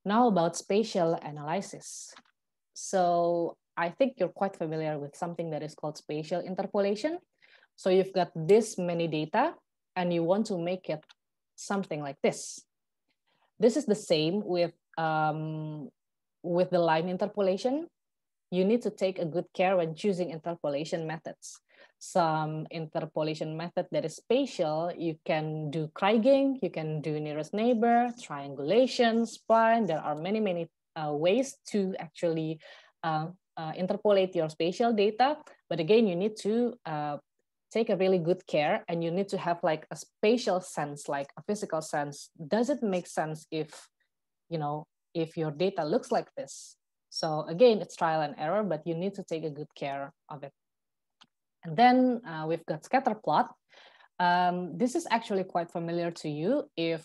Now about spatial analysis. So I think you're quite familiar with something that is called spatial interpolation. So you've got this many data and you want to make it something like this. This is the same with the line interpolation. You need to take a good care when choosing interpolation methods. Some interpolation method that is spatial, you can do Kriging, you can do nearest neighbor, triangulation, spline. There are many ways to actually interpolate your spatial data. But again, you need to take a really good care, and you need to have like a spatial sense, like a physical sense. Does it make sense if, if your data looks like this? So again, it's trial and error, but you need to take a good care of it. And then we've got scatter plot. This is actually quite familiar to you if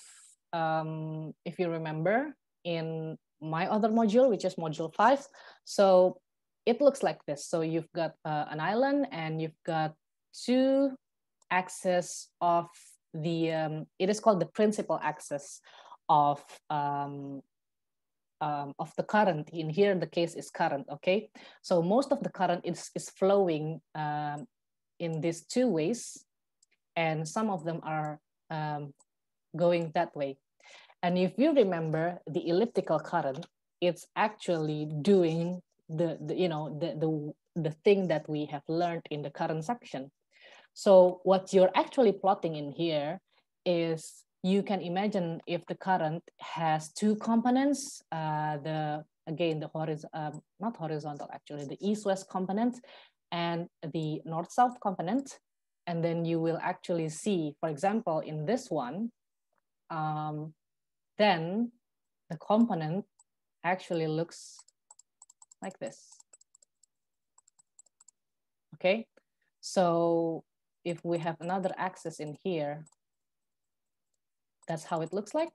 you remember in my other module, which is module 5. So it looks like this. So you've got an island and you've got 2 axes of the, it is called the principal axis of the current. In here, the case is current, okay? So most of the current is flowing in these 2 ways, and some of them are going that way. And if you remember the elliptical current, it's actually doing the thing that we have learned in the current section. So what you're actually plotting in here is, you can imagine if the current has 2 components, not horizontal, actually, the east-west component and the north-south component. And then you will actually see, for example, in this one, then the component actually looks like this. Okay, so if we have another axis in here, that's how it looks like.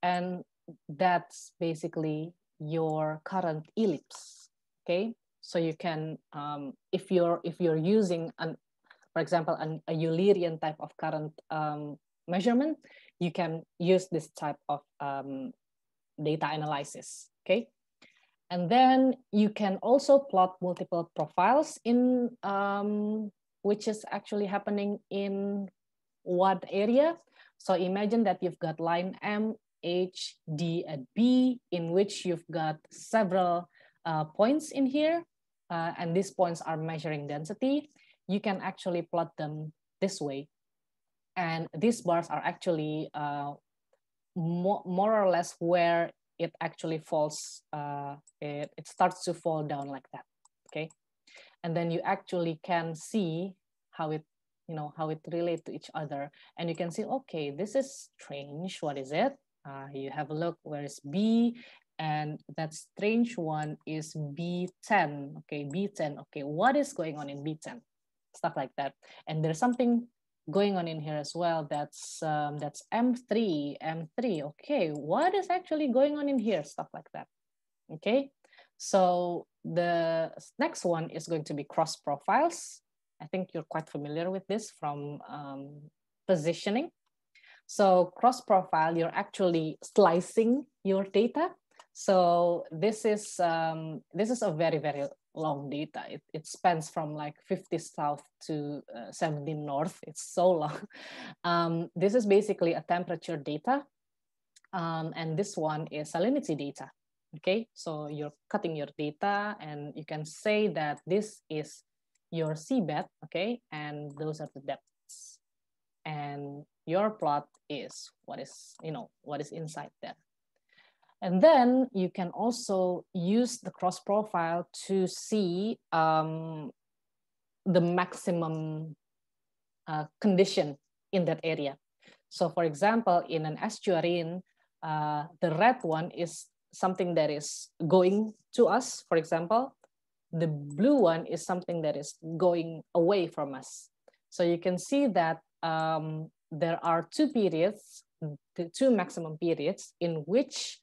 And that's basically your current ellipse. Okay, so you can, if you're using for example, a Eulerian type of current measurement, you can use this type of data analysis. Okay, and then you can also plot multiple profiles in which is actually happening in one area. So imagine that you've got line M, H, D, and B, in which you've got several points in here, and these points are measuring density. You can actually plot them this way. And these bars are actually more or less where it actually falls, it starts to fall down like that, okay? And then you actually can see how it, how it relates to each other. And you can see, okay, this is strange, what is it? You have a look, where is B? And that strange one is B10, okay, B10, okay, what is going on in B10? Stuff like that. And there's something going on in here as well, that's M3, okay, what is actually going on in here? Stuff like that, okay? So the next one is going to be cross profiles. I think you're quite familiar with this from positioning. So cross profile, you're actually slicing your data. So this is a very long data. It spans from like 50 south to 70 north. It's so long. This is basically a temperature data, and this one is salinity data. Okay, so you're cutting your data, and you can say that this is your seabed, okay, and those are the depths, and your plot is what is inside there. And then you can also use the cross profile to see the maximum condition in that area. So for example, in an estuarine, the red one is something that is going to us, for example. The blue one is something that is going away from us. So you can see that there are 2 periods, the 2 maximum periods in which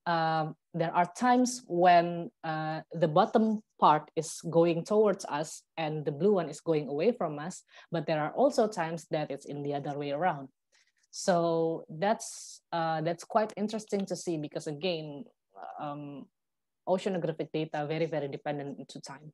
there are times when the bottom part is going towards us and the blue one is going away from us, but there are also times that it's in the other way around. So that's quite interesting to see, because again, oceanographic data very, very dependent into time.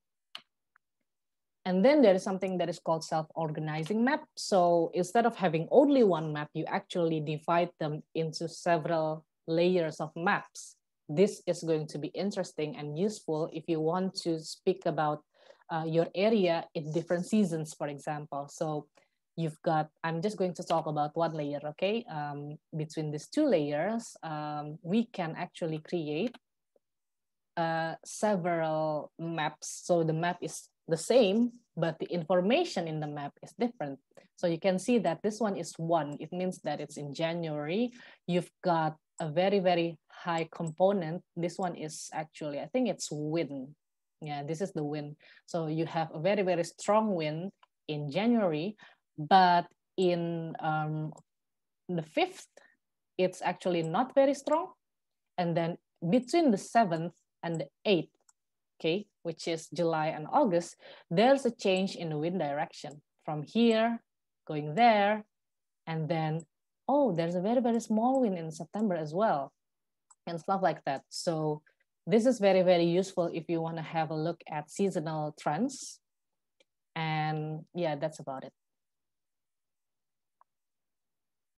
And then there is something that is called self-organizing map. So instead of having only one map, you actually divide them into several layers of maps. This is going to be interesting and useful if you want to speak about your area in different seasons, for example. So you've got, I'm just going to talk about one layer, okay? Between these two layers, we can actually create several maps. So the map is the same, but the information in the map is different. So you can see that this one is 1. It means that it's in January. You've got a very, very high component. This one is actually, I think it's wind. Yeah, this is the wind. So you have a very, very strong wind in January, but in the 5th, it's actually not very strong. And then between the 7th and the 8th, okay, which is July and August, there's a change in the wind direction from here going there, and then, oh, there's a very, very small wind in September as well, and stuff like that. So this is very, very useful if you want to have a look at seasonal trends. And yeah, that's about it.